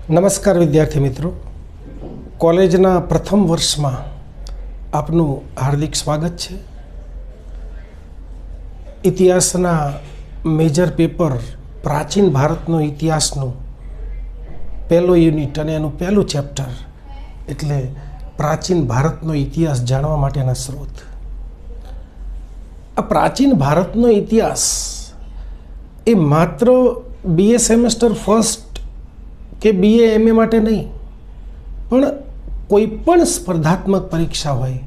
નમસ્કાર વિદ્યાર્થી મિત્રો, કોલેજના પ્રથમ વર્ષમાં આપનું હાર્દિક સ્વાગત છે. ઇતિહાસના મેજર પેપર પ્રાચીન ભારતનો ઇતિહાસનું પહેલો યુનિટ અને એનું પહેલું ચેપ્ટર એટલે પ્રાચીન ભારતનો ઇતિહાસ જાણવા માટેના સ્ત્રોત. આ પ્રાચીન ભારતનો ઇતિહાસ એ માત્ર BA સેમેસ્ટર ફર્સ્ટ કે BA MA માટે નહીં, પણ કોઈ પણ સ્પર્ધાત્મક પરીક્ષા હોય,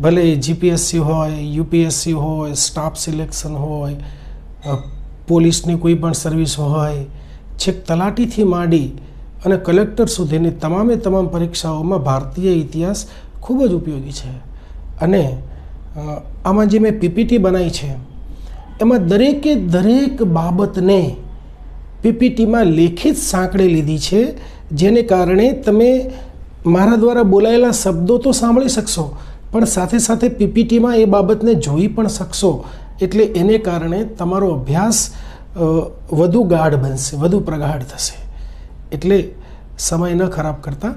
ભલે GPSC હોય, UPSC હોય, સ્ટાફ સિલેક્શન હોય, પોલીસની કોઈ પણ સર્વિસ હોય, છેક તલાટીથી માંડી અને કલેક્ટર સુધીની તમામે તમામ પરીક્ષાઓમાં ભારતીય ઇતિહાસ ખૂબ જ ઉપયોગી છે. અને આમાં જે મેં PPT બનાવી છે એમાં દરેકે દરેક બાબતને PPTમાં લેખિત સાંકળે લીધી છે, જેને કારણે તમે મારા દ્વારા બોલાયેલા શબ્દો તો સાંભળી શકશો, પણ સાથે સાથે PPTમાં એ બાબતને જોઈ પણ શકશો. એટલે એને કારણે તમારો અભ્યાસ વધુ ગાઢ બનશે, વધુ પ્રગાઢ થશે. એટલે સમય ન ખરાબ કરતાં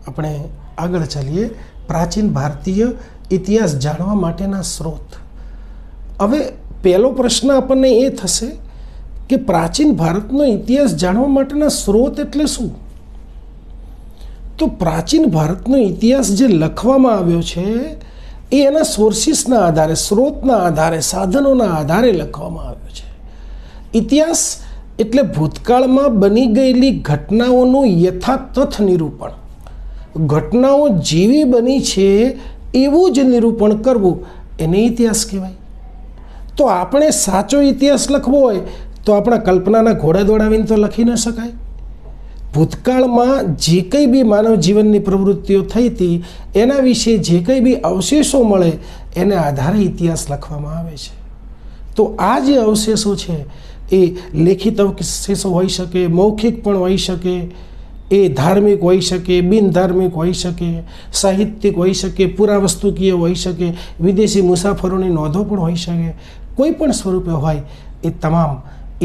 આપણે આગળ ચાલીએ. પ્રાચીન ભારતીય ઇતિહાસ જાણવા માટેના સ્ત્રોત. હવે પહેલો પ્રશ્ન આપણને એ થશે કે પ્રાચીન ભારતનો ઇતિહાસ જાણવા માટેના સ્ત્રોત એટલે શું? તો પ્રાચીન ભારતનો ઇતિહાસ જે લખવામાં આવ્યો છે એ એના સોર્સિસના આધારે, સ્ત્રોતના આધારે, સાધનોના આધારે લખવામાં આવ્યો છે. ઇતિહાસ એટલે ભૂતકાળમાં બની ગયેલી ઘટનાઓનું યથાતથ નિરૂપણ. ઘટનાઓ જેવી બની છે એવું જ નિરૂપણ કરવું એને ઇતિહાસ કહેવાય. તો આપણે સાચો ઇતિહાસ લખવો હોય તો આપણા કલ્પનાના ઘોડા દોડાવીને તો લખી ન શકાય. ભૂતકાળમાં જે કંઈ બી માનવ જીવનની પ્રવૃત્તિઓ થઈ હતી એના વિશે જે કંઈ બી અવશેષો મળે એને આધારે ઇતિહાસ લખવામાં આવે છે. તો આ જે અવશેષો છે એ લેખિત અવશેષો હોઈ શકે, મૌખિક પણ હોઈ શકે, એ ધાર્મિક હોઈ શકે, બિન ધાર્મિક હોઈ શકે, સાહિત્યિક હોઈ શકે, પુરાવસ્તુકીય હોઈ શકે, વિદેશી મુસાફરોની નોંધો પણ હોઈ શકે. કોઈ પણ સ્વરૂપે હોય એ તમામ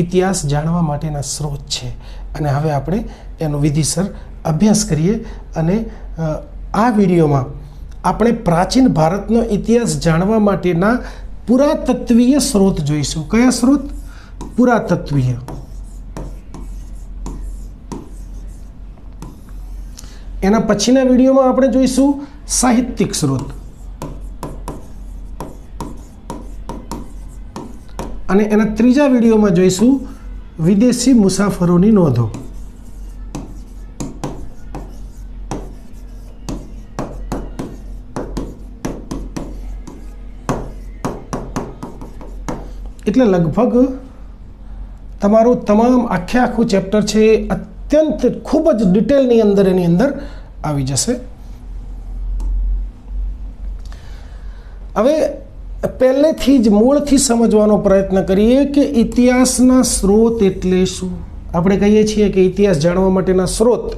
ઇતિહાસ જાણવા માટેના સ્ત્રોત છે. અને હવે આપણે એનો વિધિસર અભ્યાસ કરીએ. અને આ વિડીયોમાં આપણે પ્રાચીન ભારતનો ઇતિહાસ જાણવા માટેના પુરાતત્વીય સ્ત્રોત જોઈશું. કયા સ્ત્રોત? પુરાતત્વીય. એના પછીના વિડીયોમાં આપણે જોઈશું સાહિત્યિક સ્ત્રોત. અને એના ત્રીજા વિડીયોમાં જોઈશું વિદેશી મુસાફરોની નોંધો. એટલે લગભગ તમારું તમામ આખું ચેપ્ટર છે એ અત્યંત ખૂબ જ ડિટેલની અંદર એની અંદર આવી જશે. હવે પહેલેથી જ મૂળથી સમજવાનો પ્રયત્ન કરીએ કે ઇતિહાસના સ્ત્રોત એટલે શું. આપણે કહીએ છીએ કે ઇતિહાસ જાણવા માટેના સ્ત્રોત,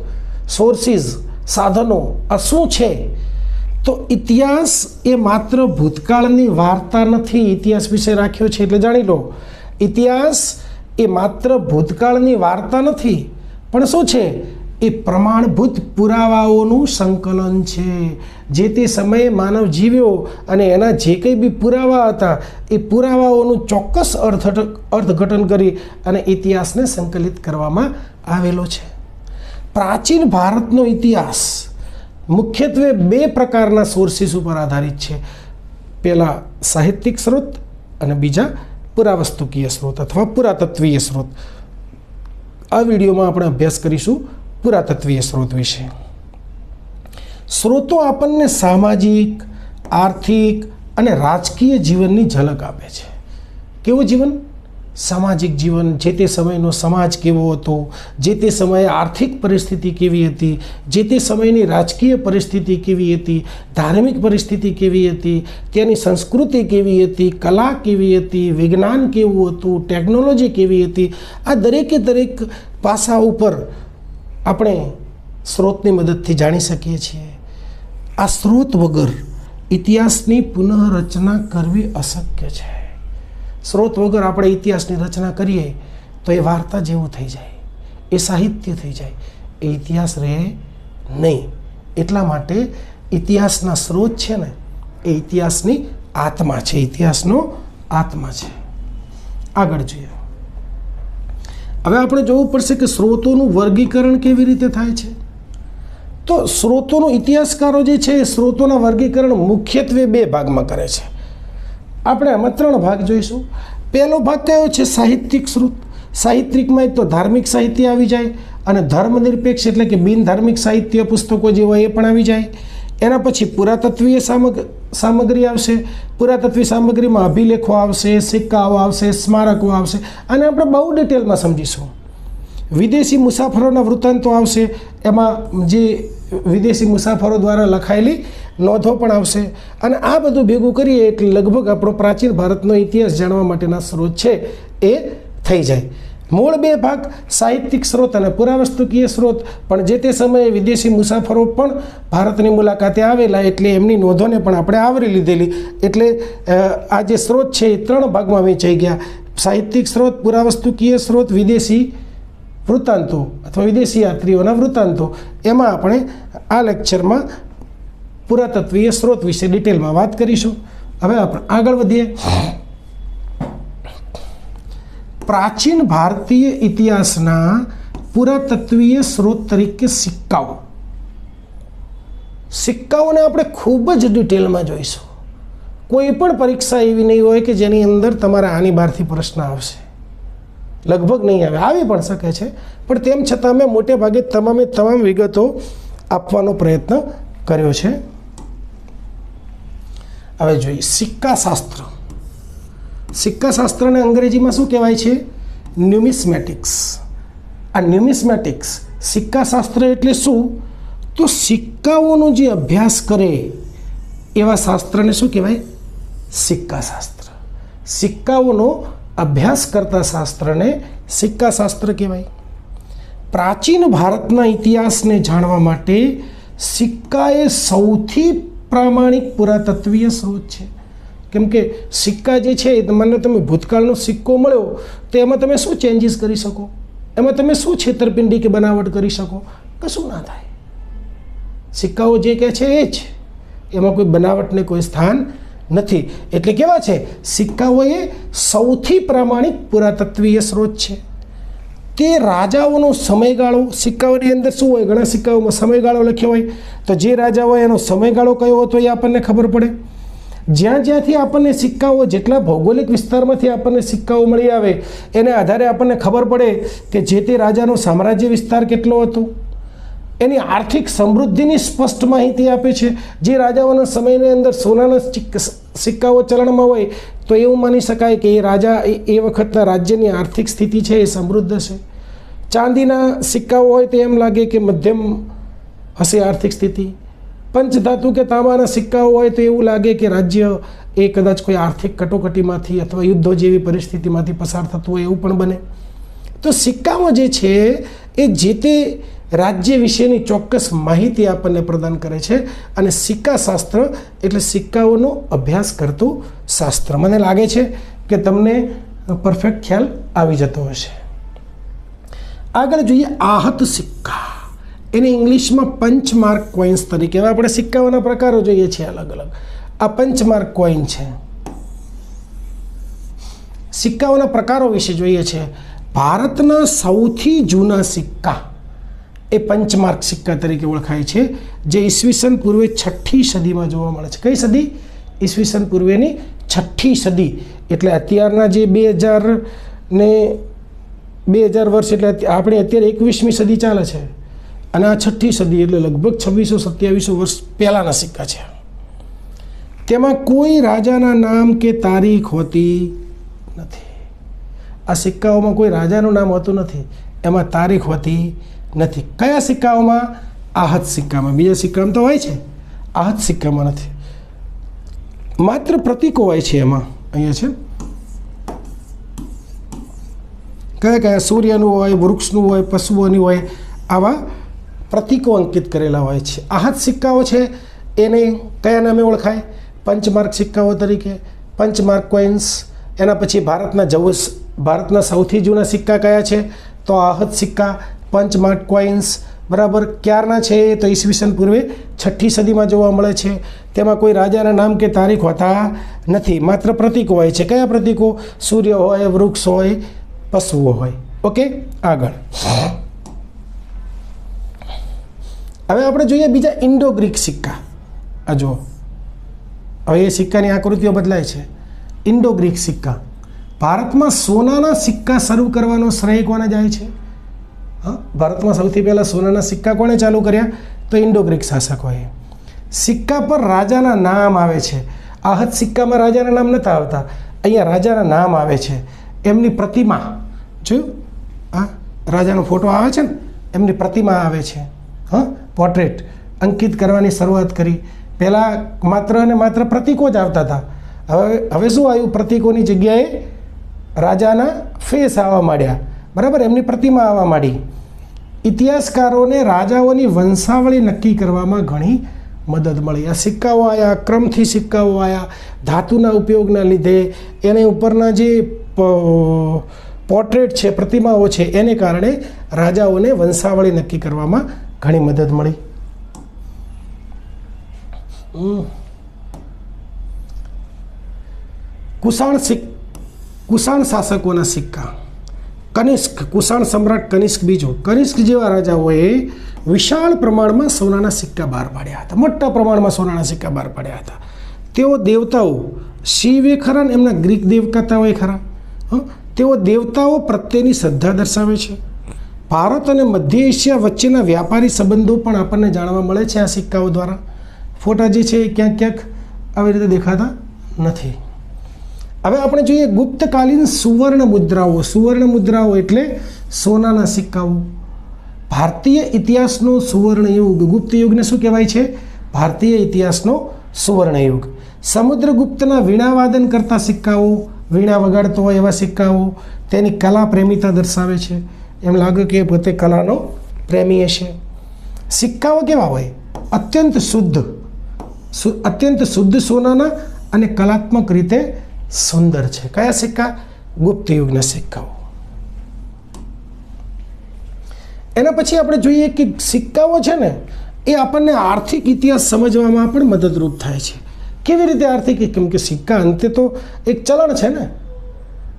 સોર્સિસ, સાધનો આ શું છે? તો ઇતિહાસ એ માત્ર ભૂતકાળની વાર્તા નથી. ઇતિહાસ વિશે રાખ્યો છે એટલે જાણી લો. ઇતિહાસ એ માત્ર ભૂતકાળની વાર્તા નથી, પણ શું છે? એ પ્રમાણભૂત પુરાવાઓનું સંકલન છે. જે તે સમયે માનવ જીવ્યો અને એના જે કંઈ બી પુરાવા હતા એ પુરાવાઓનું ચોક્કસ અર્થઘટન કરી અને ઇતિહાસને સંકલિત કરવામાં આવેલો છે. પ્રાચીન ભારતનો ઇતિહાસ મુખ્યત્વે બે પ્રકારના સોર્સિસ ઉપર આધારિત છે. પહેલા સાહિત્યિક સ્ત્રોત અને બીજા પુરાવસ્તુકીય સ્ત્રોત અથવા પુરાતત્વીય સ્ત્રોત. આ વિડીયોમાં આપણે અભ્યાસ કરીશું પુરાતત્વીય સ્ત્રોત વિશે. સ્ત્રોતો આપણને સામાજિક, આર્થિક અને રાજકીય જીવનની ઝલક આપે છે. કેવું જીવન? સામાજિક જીવન. જે તે સમયનો સમાજ કેવો હતો, જે તે સમયે આર્થિક પરિસ્થિતિ કેવી હતી, જે તે સમયની રાજકીય પરિસ્થિતિ કેવી હતી, ધાર્મિક પરિસ્થિતિ કેવી હતી, ત્યાંની સંસ્કૃતિ કેવી હતી, કલા કેવી હતી, વિજ્ઞાન કેવું હતું, ટેકનોલોજી કેવી હતી. આ દરેકે દરેક પાસા ઉપર આપણે સ્ત્રોતની મદદથી જાણી શકીએ છીએ. આ સ્ત્રોત વગર ઇતિહાસની પુનઃરચના કરવી અશક્ય છે. સ્ત્રોત વગર આપણે ઇતિહાસની રચના કરીએ તો એ વાર્તા જેવું થઈ જાય, એ સાહિત્ય થઈ જાય, એ ઇતિહાસ રહે નહીં. એટલા માટે ઇતિહાસના સ્ત્રોત છે ને એ ઇતિહાસની આત્મા છે, ઇતિહાસનો આત્મા છે. આગળ જોઈએ. હવે આપણે જોવું પડશે કે સ્ત્રોતોનું વર્ગીકરણ કેવી રીતે થાય છે. તો સ્ત્રોતોનો ઇતિહાસકારો જે છે એ સ્ત્રોતોના વર્ગીકરણ મુખ્યત્વે 2 ભાગમાં કરે છે. આપણે આમાં 3 ભાગ જોઈશું. પહેલો ભાગ કયો છે? સાહિત્યિક સ્ત્રોત. સાહિત્યિકમાં એક તો ધાર્મિક સાહિત્ય આવી જાય અને ધર્મનિરપેક્ષ એટલે કે બિન ધાર્મિક સાહિત્ય પુસ્તકો જે હોય એ પણ આવી જાય. એના પછી પુરાતત્વીય સામગ્રી આવશે. પુરાતત્વીય સામગ્રીમાં અભિલેખો આવશે, સિક્કાઓ આવશે, સ્મારકો આવશે અને આપણે બહુ ડિટેલમાં સમજીશું. વિદેશી મુસાફરોના વૃત્તાંતો આવશે. એમાં જે વિદેશી મુસાફરો દ્વારા લખાયેલી નોંધો પણ આવશે. અને આ બધું ભેગું કરીએ એટલે લગભગ આપણો પ્રાચીન ભારતનો ઇતિહાસ જાણવા માટેના સ્ત્રોત છે એ થઈ જાય. મૂળ 2 ભાગ સાહિત્યિક સ્ત્રોત અને પુરાવસ્તુકીય સ્ત્રોત. પણ જે તે સમયે વિદેશી મુસાફરો પણ ભારતની મુલાકાતે આવેલા એટલે એમની નોંધોને પણ આપણે આવરી લીધેલી. એટલે આ જે સ્ત્રોત છે એ 3 ભાગમાં વહેંચાઈ ગયા. સાહિત્યિક સ્ત્રોત, પુરાવસ્તુકીય સ્ત્રોત, વિદેશી વૃત્તાંતો અથવા વિદેશી યાત્રીઓના વૃત્તાંતો. એમાં આપણે આ લેક્ચરમાં પુરાતત્વીય સ્ત્રોત વિશે ડિટેલમાં વાત કરીશું. હવે આપણે આગળ વધીએ. પ્રાચીન ભારતીય ઇતિહાસના પુરાતત્વીય સ્ત્રોત તરીકે સિક્કાઓ. સિક્કાઓને આપણે ખૂબ જ ડિટેલમાં જોઈશું. કોઈ પણ પરીક્ષા એવી નહીં હોય કે જેની અંદર તમારે આની બહારથી પ્રશ્ન આવશે. લગભગ નહીં આવે, આવી પણ શકે છે, પણ તેમ છતાં મેં મોટે ભાગે તમામ વિગતો આપવાનો પ્રયત્ન કર્યો છે. હવે જોઈએ સિક્કા શાસ્ત્ર. સિક્કા શાસ્ત્રને અંગ્રેજીમાં શું કહેવાય છે? ન્યુમિસ્મેટિક્સ. આ ન્યુમિસ્મેટિક્સ સિક્કા શાસ્ત્ર એટલે શું? તો સિક્કાઓનો જે અભ્યાસ કરે એવા શાસ્ત્રને શું કહેવાય? સિક્કા શાસ્ત્ર. સિક્કાઓનો અભ્યાસ કરતા શાસ્ત્રને સિક્કા શાસ્ત્ર કહેવાય. પ્રાચીન ભારતના ઇતિહાસને જાણવા માટે સિક્કા એ સૌથી પ્રામાણિક પુરાતત્વીય સ્ત્રોત છે. કેમ કે સિક્કા જે છે એ મને તમે ભૂતકાળનો સિક્કો મળ્યો તો એમાં તમે શું ચેન્જીસ કરી શકો? એમાં તમે શું છેતરપિંડી કે બનાવટ કરી શકો? કશું ના થાય. સિક્કાઓ જે કહે છે એ જ, એમાં કોઈ બનાવટને કોઈ સ્થાન નથી. એટલે કેવા છે? સિક્કાઓ એ સૌથી પ્રામાણિક પુરાતત્વીય સ્ત્રોત છે. તે રાજાઓનો સમયગાળો, સિક્કાઓની અંદર શું હોય? ઘણા સિક્કાઓમાં સમયગાળો લખ્યો હોય, તો જે રાજા હોય એનો સમયગાળો કયો હતો એ આપણને ખબર પડે. જ્યાંથી આપણને સિક્કાઓ, જેટલા ભૌગોલિક વિસ્તારમાંથી આપણને સિક્કાઓ મળી આવે એને આધારે આપણને ખબર પડે કે જે તે રાજાનો સામ્રાજ્ય વિસ્તાર કેટલો હતો. એની આર્થિક સમૃદ્ધિની સ્પષ્ટ માહિતી આપે છે. જે રાજાઓના સમયની અંદર સોનાના સિક્કાઓ ચલણમાં હોય તો એવું માની શકાય કે એ રાજા એ વખતના રાજ્યની આર્થિક સ્થિતિ છે એ સમૃદ્ધ છે. ચાંદીના સિક્કાઓ હોય તો એમ લાગે કે મધ્યમ હશે આર્થિક સ્થિતિ. પંચધાતુ કે તાંબાના સિક્કાઓ હોય તો એવું લાગે કે રાજ્ય એ કદાચ કોઈ આર્થિક કટોકટીમાંથી અથવા યુદ્ધો જેવી પરિસ્થિતિમાંથી પસાર થતું હોય એવું પણ બને. તો સિક્કાઓ જે છે એ જે તે રાજ્ય વિશેની ચોક્કસ માહિતી આપણને પ્રદાન કરે છે. અને સિક્કા શાસ્ત્ર એટલે સિક્કાઓનો અભ્યાસ કરતું શાસ્ત્ર. મને લાગે છે કે તમને પરફેક્ટ ખ્યાલ આવી જતો હશે. આગળ જોઈએ આહત સિક્કા. એને ઇંગ્લિશમાં પંચમાર્ક કોઇન્સ તરીકે. હવે આપણે સિક્કાઓના પ્રકારો જોઈએ છીએ અલગ અલગ. આ પંચમાર્ક કોઇન છે. સિક્કાઓના પ્રકારો વિશે જોઈએ છે. ભારતના સૌથી જૂના સિક્કા એ પંચમાર્ક સિક્કા તરીકે ઓળખાય છે, જે ઈસવીસન પૂર્વે 6ઠી સદીમાં જોવા મળે છે. કઈ સદી? ઈસવીસન પૂર્વેની 6ઠી સદી. એટલે અત્યારના જે 2000 વર્ષ એટલે આપણે અત્યારે 21મી સદી ચાલે છે અને આ 6ઠી સદી એટલે લગભગ 2600-2700 વર્ષ પહેલાંના સિક્કા છે. તેમાં કોઈ રાજાના નામ કે તારીખ હોતી નથી. આ સિક્કાઓમાં કોઈ રાજાનું નામ હોતું નથી, એમાં તારીખ હોતી નથી. કયા સિક્કાઓમાં? આહત સિક્કામાં. બીજા સિક્કામાં તો હોય છે, આહત સિક્કામાં નથી. માત્ર પ્રતીકો હોય છે એમાં. અહીંયા છે કયા કયા? સૂર્યનું હોય, વૃક્ષનું હોય, પશુઓની હોય, આવા પ્રતીકો અંકિત કરેલા હોય છે. આહત સિક્કાઓ છે એને કયા નામે ઓળખાય? પંચમાર્ક સિક્કાઓ તરીકે. પંચમાર્ક કોઇન્સ. એના પછી ભારતના સૌથી જૂના સિક્કા કયા છે? તો આહત સિક્કા. પંચમાર્ક કોઇન્સ, બરાબર, ક્યારના છે તો ઈસવીસન પૂર્વે 6ઠ્ઠી સદીમાં જોવા મળે છે. તેમાં કોઈ રાજાના નામ કે તારીખ હોતા નથી, માત્ર પ્રતીકો હોય છે. કયા પ્રતીકો? સૂર્ય હોય, વૃક્ષ હોય, પશુઓ હોય. ઓકે, આગળ હવે આપણે જોઈએ બીજા ઇન્ડો ગ્રીક સિક્કા. આ જુઓ, હવે એ સિક્કાની આકૃતિઓ બદલાય છે. ઇન્ડો ગ્રીક સિક્કા. ભારતમાં સોનાના સિક્કા શરૂ કરવાનો શ્રેય કોને જાય છે? હા, ભારતમાં સૌથી પહેલાં સોનાના સિક્કા કોણે ચાલુ કર્યા? તો ઇન્ડો ગ્રીક શાસકોએ. સિક્કા પર રાજાના નામ આવે છે. આહત સિક્કામાં રાજાના નામ નથી આવતા, અહીંયા રાજાના નામ આવે છે. એમની પ્રતિમા જોયું, હા, રાજાનો ફોટો આવે છે ને, એમની પ્રતિમા આવે છે. હા, પોર્ટ્રેટ અંકિત કરવાની શરૂઆત કરી. પહેલાં માત્ર અને માત્ર પ્રતીકો જ આવતા હતા. હવે શું આવ્યું? પ્રતીકોની જગ્યાએ રાજાના ફેસ આવવા માંડ્યા, બરાબર, એમની પ્રતિમા આવવા માંડી. ઇતિહાસકારોને રાજાઓની વંશાવળી નક્કી કરવામાં ઘણી મદદ મળી. આ સિક્કાઓ આવ્યા, ક્રમથી સિક્કાઓ આવ્યા, ધાતુના ઉપયોગના લીધે એની ઉપરના જે પોર્ટ્રેટ છે, પ્રતિમાઓ છે, એને કારણે રાજાઓને વંશાવળી નક્કી કરવામાં ઘણી મદદ મળી. કુષાણ શાસકોના સિક્કા. કનિષ્ક, કુષાણ સમ્રાટ કનિષ્ક બીજો, કનિષ્ક જેવા રાજાઓએ વિશાળ પ્રમાણમાં સોનાના સિક્કા બહાર પાડ્યા હતા. મોટા પ્રમાણમાં સોનાના સિક્કા બહાર પાડ્યા હતા. તેઓ દેવતાઓ, શિવે ખરા ને એમના ગ્રીક દેવતાઓએ ખરા, તેઓ દેવતાઓ પ્રત્યેની શ્રદ્ધા દર્શાવે છે. ભારત અને મધ્ય એશિયા વચ્ચેના વ્યાપારી સંબંધો પણ આપણને જાણવા મળે છે આ સિક્કાઓ દ્વારા. ફોટા જે છે એ ક્યાંક ક્યાંક આવી રીતે દેખાતા નથી. હવે આપણે જોઈએ ગુપ્તકાલીન સુવર્ણ મુદ્રાઓ. સુવર્ણ મુદ્રાઓ એટલે સોનાના સિક્કાઓ. ભારતીય ઇતિહાસનો સુવર્ણ યુગ. ગુપ્ત યુગને શું કહેવાય છે? ભારતીય ઇતિહાસનો સુવર્ણ યુગ. સમુદ્રગુપ્તના વીણાવાદન કરતા સિક્કાઓ, વીણા વગાડતો હોય એવા સિક્કાઓ, તેની કલા પ્રેમિતા દર્શાવે છે. એમ લાગે કે પોતે કલાનો પ્રેમી હશે. સિક્કાઓ કેવા હોય? અત્યંત શુદ્ધ સોનાના અને કલાત્મક રીતે સુંદર છે. કયા સિક્કા? ગુપ્ત યુગના સિક્કાઓ. એના પછી આપણે જોઈએ કે સિક્કાઓ છે ને એ આપણને આર્થિક ઇતિહાસ સમજવામાં પણ મદદરૂપ થાય છે. કેવી રીતે આર્થિક? કેમ કે સિક્કા અંતે તો એક ચલણ છે ને,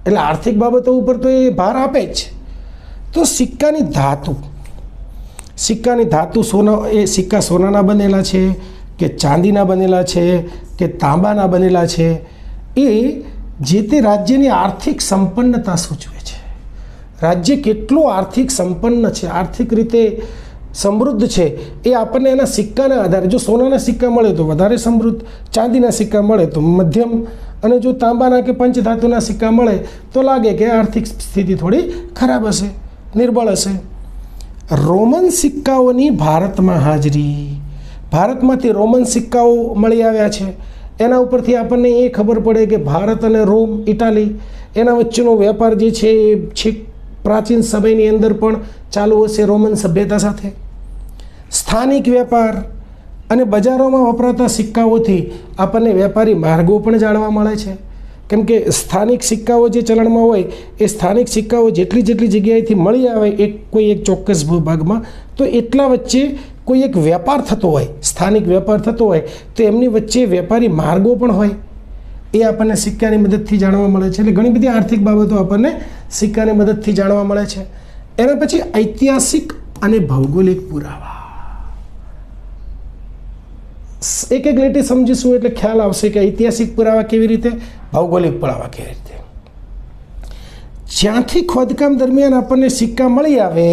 એટલે આર્થિક બાબતો ઉપર તો એ ભાર આપે જ. તો સિક્કાની ધાતુ સોના, એ સિક્કા સોનાના બનેલા છે કે ચાંદીના બનેલા છે કે તાંબાના બનેલા છે, એ જે તે રાજ્યની આર્થિક સંપન્નતા સૂચવે છે. રાજ્ય કેટલું આર્થિક સંપન્ન છે, આર્થિક રીતે સમૃદ્ધ છે, એ આપણને એના સિક્કાના આધારે. જો સોનાના સિક્કા મળે તો વધારે સમૃદ્ધ, ચાંદીના સિક્કા મળે તો મધ્યમ, અને જો તાંબાના કે પંચધાતુના સિક્કા મળે તો લાગે કે આર્થિક સ્થિતિ થોડી ખરાબ હશે, નિર્બળ હશે. રોમન સિક્કાઓની ભારતમાં હાજરી. ભારતમાંથી રોમન સિક્કાઓ મળી આવ્યા છે. એના ઉપરથી આપણને એ ખબર પડે કે ભારત અને રોમ, ઇટાલી, એના વચ્ચેનો વેપાર જે છે એ છેક પ્રાચીન સમયની અંદર પણ ચાલુ હશે રોમન સભ્યતા સાથે. સ્થાનિક વેપાર અને બજારોમાં વપરાતા સિક્કાઓથી આપણને વેપારી માર્ગો પણ જાણવા મળે છે. કેમ કે સ્થાનિક સિક્કાઓ જે ચલણમાં હોય એ સ્થાનિક સિક્કાઓ જેટલી જગ્યાએથી મળી આવે કોઈ એક ચોક્કસ ભૂભાગમાં, તો એટલા વચ્ચે કોઈ એક વેપાર થતો હોય, સ્થાનિક વેપાર થતો હોય, તો એમની વચ્ચે વેપારી માર્ગો પણ હોય. એ આપણને સિક્કાની મદદથી જાણવા મળે છે. એટલે ઘણી બધી આર્થિક બાબતો આપણને સિક્કાની મદદથી જાણવા મળે છે. એના પછી ઐતિહાસિક અને ભૌગોલિક પુરાવા. એક એક લીટી સમજીશું એટલે ખ્યાલ આવશે કે ઐતિહાસિક પુરાવા કેવી રીતે, ભૌગોલિક પુરાવા કેવી રીતે. જ્યાંથી ખોદકામ દરમિયાન આપણને સિક્કા મળી આવે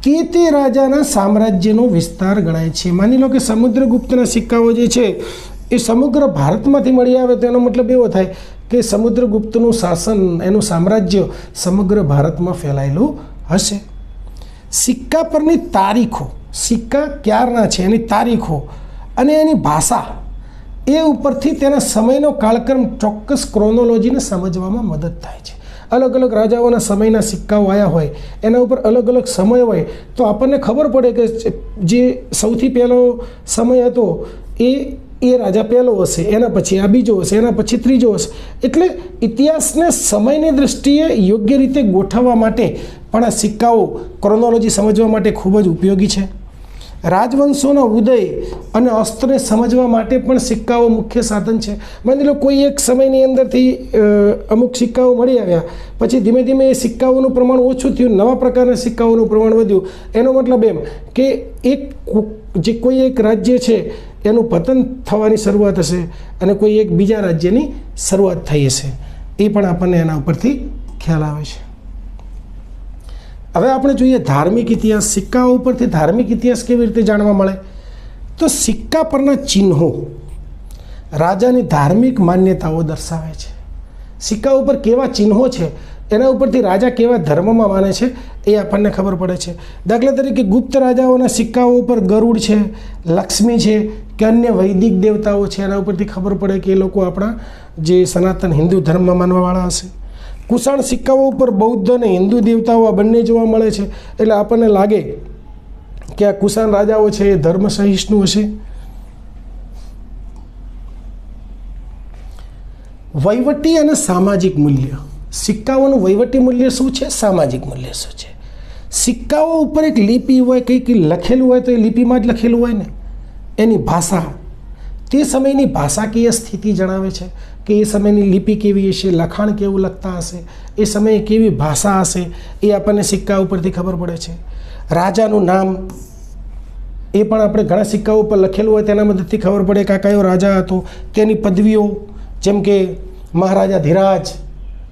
તે રાજાના સામ્રાજ્યનો વિસ્તાર ગણાય છે. માની લો કે સમુદ્રગુપ્તના સિક્કાઓ જે છે એ સમગ્ર ભારતમાંથી મળી આવે તો એનો મતલબ એવો થાય કે સમુદ્રગુપ્તનું શાસન, એનું સામ્રાજ્ય સમગ્ર ભારતમાં ફેલાયેલું હશે. સિક્કા પરની તારીખો, સિક્કા ક્યારના છે એની તારીખો અને એની ભાષા, એ ઉપરથી તેના સમયનો કાળક્રમ, ચોક્કસ ક્રોનોલોજીને સમજવામાં મદદ થાય છે. અલગ અલગ રાજાઓના સમયના સિક્કાઓ આવ્યા હોય, એના ઉપર અલગ અલગ સમય હોય, તો આપણને ખબર પડે કે જે સૌથી પહેલો સમય હતો એ એ રાજા પહેલો હશે, એના પછી આ બીજો હશે, એના પછી ત્રીજો હશે. એટલે ઇતિહાસને સમયની દૃષ્ટિએ યોગ્ય રીતે ગોઠવવા માટે પણ આ સિક્કાઓ ક્રોનોલોજી સમજવા માટે ખૂબ જ ઉપયોગી છે. રાજવંશોના ઉદય અને અસ્તને સમજવા માટે પણ સિક્કાઓ મુખ્ય સાધન છે. માની લો કોઈ એક સમયની અંદરથી અમુક સિક્કાઓ મળી આવ્યા, પછી ધીમે ધીમે એ સિક્કાઓનું પ્રમાણ ઓછું થયું, નવા પ્રકારના સિક્કાઓનું પ્રમાણ વધ્યું. એનો મતલબ એમ કે જે કોઈ એક રાજ્ય છે એનું પતન થવાની શરૂઆત હશે અને કોઈ એક બીજા રાજ્યની શરૂઆત થઈ હશે. એ પણ આપણને એના ઉપરથી ખ્યાલ આવે છે. હવે આપણે જોઈએ ધાર્મિક ઇતિહાસ. સિક્કાઓ ઉપરથી ધાર્મિક ઇતિહાસ કેવી રીતે જાણવા મળે? તો સિક્કા પરના ચિહ્નો રાજાની ધાર્મિક માન્યતાઓ દર્શાવે છે. સિક્કા ઉપર કેવા ચિહ્નો છે એના ઉપરથી રાજા કેવા ધર્મમાં માને છે એ આપણને ખબર પડે છે. દાખલા તરીકે ગુપ્ત રાજાઓના સિક્કાઓ ઉપર ગરુડ છે, લક્ષ્મી છે કે અન્ય વૈદિક દેવતાઓ છે. એના ઉપરથી ખબર પડે કે એ લોકો આપણા જે સનાતન હિન્દુ ધર્મમાં માનવાવાળા હશે. કુષાણ સિક્કાઓ ઉપર બૌદ્ધ અને હિન્દુ દેવતાઓ આ બંને જોવા મળે છે. એટલે આપણને લાગે કે આ કુષાણ રાજાઓ છે એ ધર્મ સહિષ્ણુ હશે. વહીવટી અને સામાજિક મૂલ્ય. સિક્કાઓનું વહીવટી મૂલ્ય શું છે, સામાજિક મૂલ્ય શું છે? સિક્કાઓ ઉપર એક લિપિ હોય, કંઈક લખેલું હોય તો એ લિપિમાં જ લખેલું હોય ને. એની ભાષા તે સમયની ભાષાકીય સ્થિતિ જણાવે છે કે એ સમયની લિપિ કેવી હશે, લખાણ કેવું લખતા હશે, એ સમયે કેવી ભાષા હશે, એ આપણને સિક્કા ઉપરથી ખબર પડે છે. રાજાનું નામ એ પણ આપણે ઘણા સિક્કાઓ ઉપર લખેલું હોય તેના મદદથી ખબર પડે કે આ કયો રાજા હતો. તેની પદવીઓ જેમ કે મહારાજા ધીરાજ,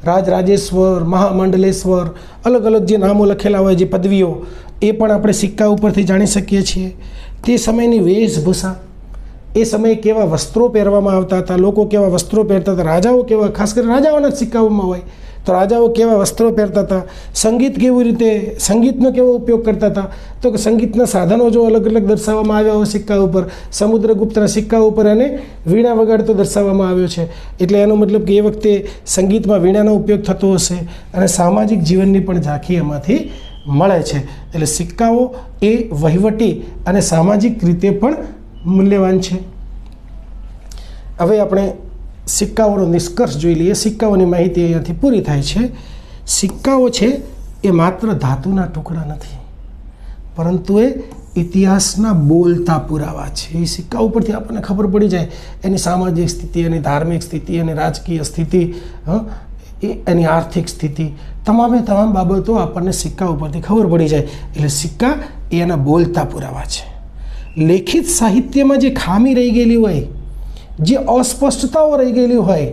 રાજરાજેશ્વર, મહામંડલેશ્વર, અલગ અલગ જે નામો લખેલા હોય, જે પદવીઓ, એ પણ આપણે સિક્કા ઉપરથી જાણી શકીએ છીએ. તે સમયની વેશભૂષા, એ સમયે કેવા વસ્ત્રો પહેરવામાં આવતા હતા, લોકો કેવા વસ્ત્રો પહેરતા હતા, રાજાઓ કેવા, ખાસ કરીને રાજાઓના સિક્કાઓમાં હોય તો રાજાઓ કેવા વસ્ત્રો પહેરતા હતા. સંગીત કેવી રીતે, સંગીતનો કેવો ઉપયોગ કરતા હતા, તો કે સંગીતના સાધનો જો અલગ અલગ દર્શાવવામાં આવ્યા હોય સિક્કા ઉપર. સમુદ્રગુપ્તના સિક્કા ઉપર એને વીણા વગાડતો દર્શાવવામાં આવ્યો છે. એટલે એનો મતલબ કે એ વખતે સંગીતમાં વીણાનો ઉપયોગ થતો હશે. અને સામાજિક જીવનની પણ ઝાંખી એમાંથી મળે છે. એટલે સિક્કાઓ એ વહીવટી અને સામાજિક રીતે પણ મૂલ્યવાન છે. હવે આપણે સિક્કાઓનો નિષ્કર્ષ જોઈ લઈએ. સિક્કાઓની માહિતી અહીંયાથી પૂરી થાય છે. સિક્કાઓ છે એ માત્ર ધાતુના ટુકડા નથી, પરંતુ એ ઇતિહાસના બોલતા પુરાવા છે. એ સિક્કા ઉપરથી આપણને ખબર પડી જાય એની સામાજિક સ્થિતિ, એની ધાર્મિક સ્થિતિ, એની રાજકીય સ્થિતિ, એની આર્થિક સ્થિતિ, તમામે તમામ બાબતો આપણને સિક્કા ઉપરથી ખબર પડી જાય. એટલે સિક્કા એ એના બોલતા પુરાવા છે. લેખિત સાહિત્યમાં જે ખામી રહી ગયેલી હોય, જે અસ્પષ્ટતાઓ રહી ગયેલી હોય,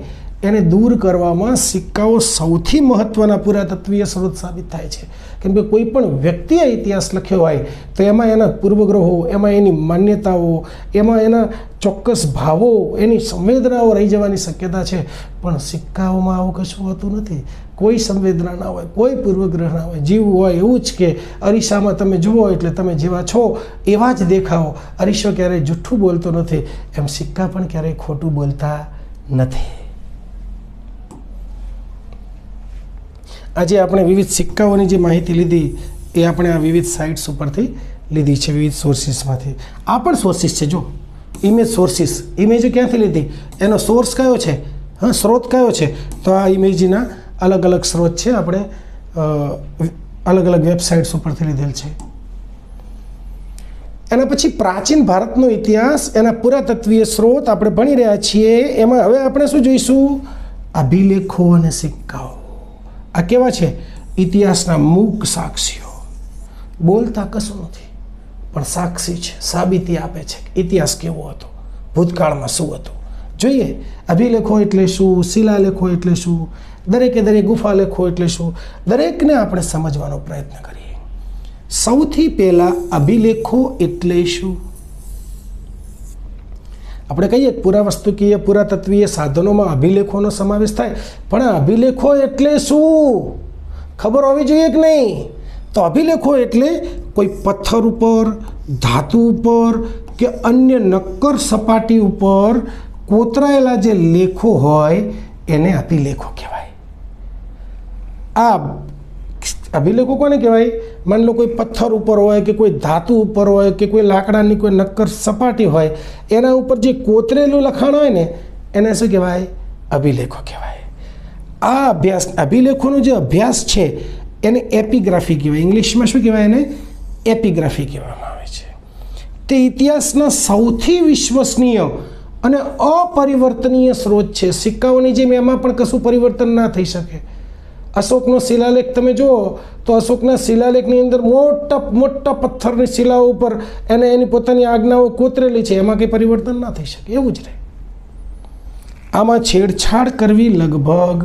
એને દૂર કરવામાં સિક્કાઓ સૌથી મહત્ત્વના પુરાતત્વીય સ્ત્રોત સાબિત થાય છે. કેમ કે કોઈ પણ વ્યક્તિએ ઇતિહાસ લખ્યો હોય તો એમાં એના પૂર્વગ્રહો, એમાં એની માન્યતાઓ, એમાં એના ચોક્કસ ભાવો, એની સંવેદનાઓ રહી જવાની શક્યતા છે. પણ સિક્કાઓમાં આવું કશું હોતું નથી. કોઈ સંવેદના ના હોય, કોઈ પૂર્વગ્રહ ના હોય. જીવ હોય એવું જ કે અરીસામાં તમે જુઓ એટલે તમે જેવા છો એવા જ દેખાઓ. અરીસો ક્યારેય જૂઠું બોલતો નથી, એમ સિક્કા પણ ક્યારેય ખોટું બોલતા નથી. આજે આપણે વિવિધ સિક્કાઓની જે માહિતી લીધી એ આપણે આ વિવિધ સાઇટ્સ ઉપરથી લીધી છે, વિવિધ સોર્સિસમાંથી. આ પણ સોર્સિસ છે, જો ઇમેજ સોર્સિસ. ઇમેજો ક્યાંથી લીધી, એનો સોર્સ કયો છે, સ્ત્રોત કયો છે, તો આ ઇમેજના અલગ અલગ સ્ત્રોત છે, આપણે અલગ અલગ વેબસાઇટ્સ ઉપરથી લીધેલ છે. એના પછી પ્રાચીન ભારતનો ઇતિહાસ, એના પુરાતત્વીય સ્ત્રોત આપણે ભણી રહ્યા છીએ. એમાં હવે આપણે શું જોઈશું? અભિલેખો અને સિક્કાઓ. આ કેવા છે? ઇતિહાસના મૂક સાક્ષીઓ. બોલતા કશું નથી, પણ સાક્ષી છે, સાબિતી આપે છે કે ઇતિહાસ કેવો હતો, ભૂતકાળમાં શું હતું. જોઈએ અભિલેખો એટલે શું, શિલાલેખો એટલે શું, દરેકે દરેક ગુફાલેખો એટલે શું, દરેકને આપણે સમજવાનો પ્રયત્ન કરીએ. સૌથી પહેલાં અભિલેખો એટલે શું? આપણે કહીએ પુરાવસ્તુકીય, પુરાતત્વીય સાધનોમાં અભિલેખોનો સમાવેશ થાય, પણ અભિલેખો એટલે શું ખબર હોવી જોઈએ કે નહીં? તો અભિલેખો એટલે કોઈ પથ્થર ઉપર, ધાતુ ઉપર કે અન્ય નક્કર સપાટી ઉપર કોતરાયેલા જે લેખો હોય એને અભિલેખો કહેવાય. આ અભિલેખો કોને કહેવાય? માની લો કોઈ પથ્થર ઉપર હોય કે કોઈ ધાતુ ઉપર હોય કે કોઈ લાકડાની કોઈ નક્કર સપાટી હોય, એના ઉપર જે કોતરેલું લખાણ હોય ને એને શું કહેવાય? અભિલેખો કહેવાય. આ અભ્યાસ, અભિલેખોનો જે અભ્યાસ છે એને એપિગ્રાફી કહેવાય. ઇંગ્લિશમાં શું કહેવાય? એને એપિગ્રાફી કહેવામાં આવે છે. તે ઇતિહાસના સૌથી વિશ્વસનીય અને અપરિવર્તનીય સ્ત્રોત છે. સિક્કાઓની જેમ એમાં પણ કશું પરિવર્તન ના થઈ શકે. અશોકનો શિલાલેખ તમે જુઓ તો અશોકના શિલાલેખની અંદર મોટા મોટા પથ્થરની શિલાઓ ઉપર એની પોતાની આજ્ઞાઓ કોતરેલી છે, એમાં કંઈ પરિવર્તન ના થઈ શકે, એવું જ રહે. આમાં છેડછાડ કરવી લગભગ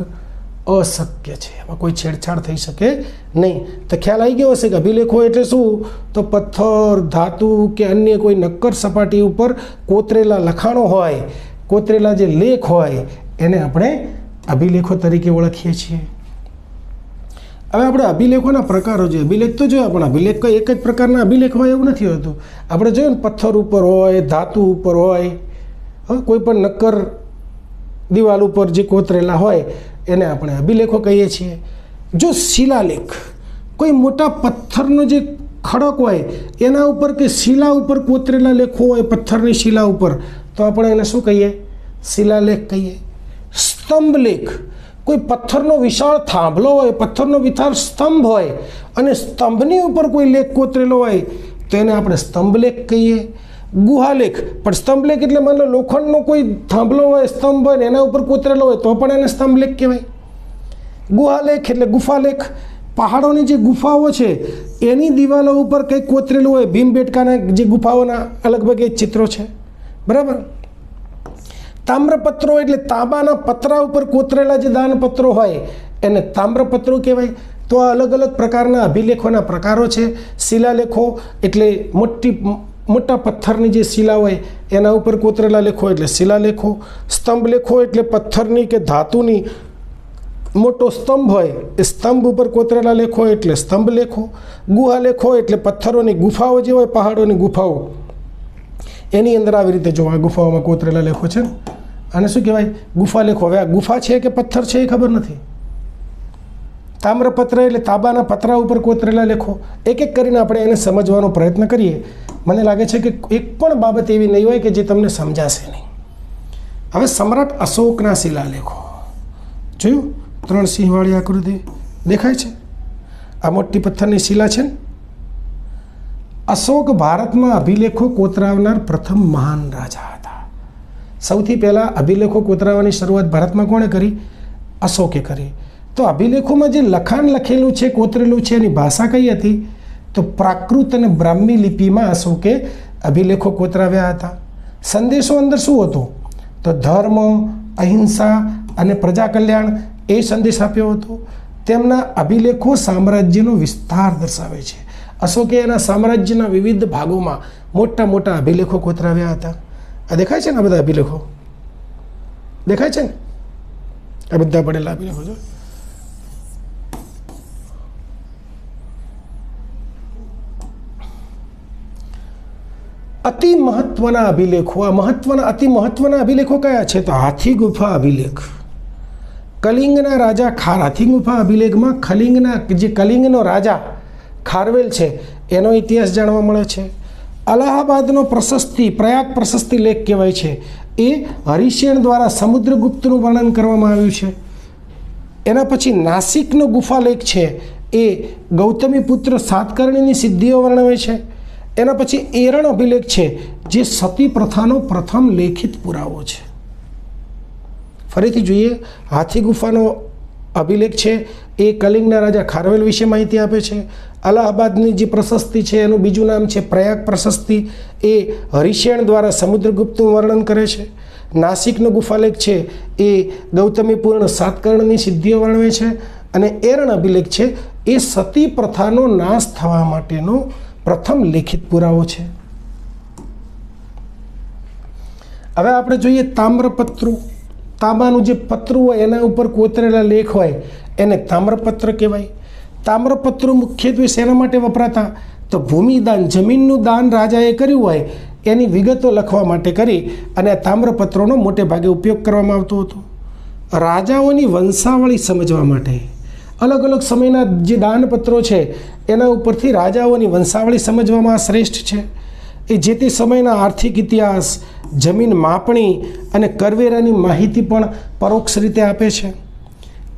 અશક્ય છે. એમાં કોઈ છેડછાડ થઈ શકે નહીં. તો ખ્યાલ આવી ગયો હશે કે અભિલેખો એટલે શું? તો પથ્થર, ધાતુ કે અન્ય કોઈ નક્કર સપાટી ઉપર કોતરેલા લખાણો હોય, કોતરેલા જે લેખ હોય એને આપણે અભિલેખો તરીકે ઓળખીએ છીએ. હવે આપણે અભિલેખોના પ્રકારો જોઈએ. અભિલેખ તો જોયા, પણ અભિલેખ કોઈ એક જ પ્રકારના અભિલેખ હોય એવું નથી હોતું. આપણે જોયું ને, પથ્થર ઉપર હોય, ધાતુ ઉપર હોય, કોઈ પણ નક્કર દિવાલ ઉપર જે કોતરેલા હોય એને આપણે અભિલેખો કહીએ છીએ. જો શિલાલેખ, કોઈ મોટા પથ્થરનો જે ખડક હોય એના ઉપર કે શિલા ઉપર કોતરેલા લેખો હોય, પથ્થરની શિલા ઉપર, તો આપણે એને શું કહીએ? શિલાલેખ કહીએ. સ્તંભલેખ, કોઈ પથ્થરનો વિશાળ થાંભલો હોય, પથ્થરનો વિશાળ સ્તંભ હોય અને સ્તંભની ઉપર કોઈ લેખ કોતરેલો હોય તો એને આપણે સ્તંભલેખ કહીએ. ગુહાલેખ, પણ સ્તંભલેખ એટલે માનો લોખંડનો કોઈ થાંભલો હોય, સ્તંભ હોય ને એના ઉપર કોતરેલો હોય તો પણ એને સ્તંભલેખ કહેવાય. ગુહાલેખ એટલે ગુફાલેખ, પહાડોની જે ગુફાઓ છે એની દિવાલો ઉપર કંઈક કોતરેલું હોય. ભીમબેટકાના જે ગુફાઓના લગભગ એ ચિત્રો છે, બરાબર. તામ્રપત્રો એટલે તાંબાના પતરા ઉપર કોતરેલા જે દાનપત્રો હોય એને તામ્રપત્રો કહેવાય. તો આ અલગ અલગ પ્રકારના અભિલેખોના પ્રકારો છે. શિલાલેખો એટલે મોટા પથ્થરની જે શિલા હોય એના ઉપર કોતરેલા લેખો એટલે શિલાલેખો. સ્તંભલેખો એટલે પથ્થરની કે ધાતુની મોટો સ્તંભ હોય એ સ્તંભ ઉપર કોતરેલા લેખો એટલે સ્તંભલેખો. ગુહાલેખો એટલે પથ્થરોની ગુફાઓ જે હોય, પહાડોની ગુફાઓ, એની અંદર આવી રીતે જો આ ગુફાઓમાં કોતરેલા લેખો છે. આને શું કહેવાય? ગુફાલેખો. હવે આ ગુફા છે કે પથ્થર છે એ ખબર નથી. તામ્રપત્ર એટલે તાંબાના પતરા ઉપર કોતરેલા લેખો. એક એક કરીને આપણે એને સમજવાનો પ્રયત્ન કરીએ. મને લાગે છે કે એક પણ બાબત એવી નહીં હોય કે જે તમને સમજાશે નહીં. હવે સમ્રાટ અશોકના શિલાલેખો જોયું? 3 સિંહવાળી આકૃતિ દેખાય છે. આ મોટી પથ્થરની શિલા છે ને. અશોક ભારતમાં અભિલેખો કોતરાવનાર પ્રથમ મહાન રાજા હતા. સૌથી પહેલાં અભિલેખો કોતરાવવાની શરૂઆત ભારતમાં કોણે કરી? અશોકે કરી. તો અભિલેખોમાં જે લખાણ લખેલું છે, કોતરેલું છે, એની ભાષા કઈ હતી? તો પ્રાકૃત અને બ્રાહ્મી લિપિમાં અશોકે અભિલેખો કોતરાવ્યા હતા. સંદેશો અંદર શું હતો? તો ધર્મ, અહિંસા અને પ્રજા કલ્યાણ એ સંદેશ આપ્યો હતો. તેમના અભિલેખો સામ્રાજ્યનો વિસ્તાર દર્શાવે છે. અશોકે એના સામ્રાજ્યના વિવિધ ભાગોમાં મોટા મોટા અભિલેખો કોતરાવ્યા હતા. આ દેખાય છે ને? આ બધા અભિલેખો દેખાય છે ને? આ બધા પડેલા અભિલેખો જો. અતિ મહત્વના અભિલેખો, આ મહત્વના અતિ મહત્વના અભિલેખો કયા છે? તો હાથી ગુફા અભિલેખ. કલિંગના રાજા હાથી ગુફા અભિલેખમાં કલિંગનો રાજા ખારવેલ છે એનો ઇતિહાસ જાણવા મળે છે. અલાહાબાદનો પ્રયાગ પ્રશસ્તિ લેખ કહેવાય છે. એ હરિશેન દ્વારા સમુદ્રગુપ્તનું વર્ણન કરવામાં આવ્યું છે. એના પછી નાસિકનો ગુફાલેખ છે એ ગૌતમી પુત્ર સાતકર્ણીની સિદ્ધિઓ વર્ણવે છે. એના પછી એરણ અભિલેખ છે જે સતી પ્રથાનો પ્રથમ લેખિત પુરાવો છે. ફરીથી જોઈએ, હાથી ગુફાનો અભિલેખ છે એ કલિંગના રાજા ખારવેલ વિશે માહિતી આપે છે. અલાહાબાદની જે પ્રશસ્તિ છે એનું બીજું નામ છે પ્રયાગ પ્રશસ્તિ, એ હરિશેન દ્વારા સમુદ્રગુપ્તનું વર્ણન કરે છે. નાસિકનો ગુફાલેખ છે એ ગૌતમીપૂર્ણ સાતકર્ણની સિદ્ધિઓ વર્ણવે છે. અને એરણ અભિલેખ છે એ સતી પ્રથાનો નાશ થવા માટેનો પ્રથમ લેખિત પુરાવો છે. હવે આપણે જોઈએ તામ્રપત્રો. તાંબાનું જે પતરું હોય એના ઉપર કોતરેલા લેખ હોય એને તામ્રપત્ર કહેવાય. તામ્રપત્રો મુખ્યત્વે શેના માટે વપરાતા? તો ભૂમિદાન, જમીનનું દાન રાજાએ કર્યું હોય એની વિગતો લખવા માટે કરી અને આ તામ્રપત્રોનો મોટે ભાગે ઉપયોગ કરવામાં આવતો હતો. રાજાઓની વંશાવળી સમજવા માટે અલગ અલગ સમયના જે દાનપત્રો છે એના ઉપરથી રાજાઓની વંશાવળી સમજવામાં શ્રેષ્ઠ છે. એ જે તે સમયના આર્થિક ઇતિહાસ, જમીન માપણી અને કરવેરાની માહિતી પણ પરોક્ષ રીતે આપે છે.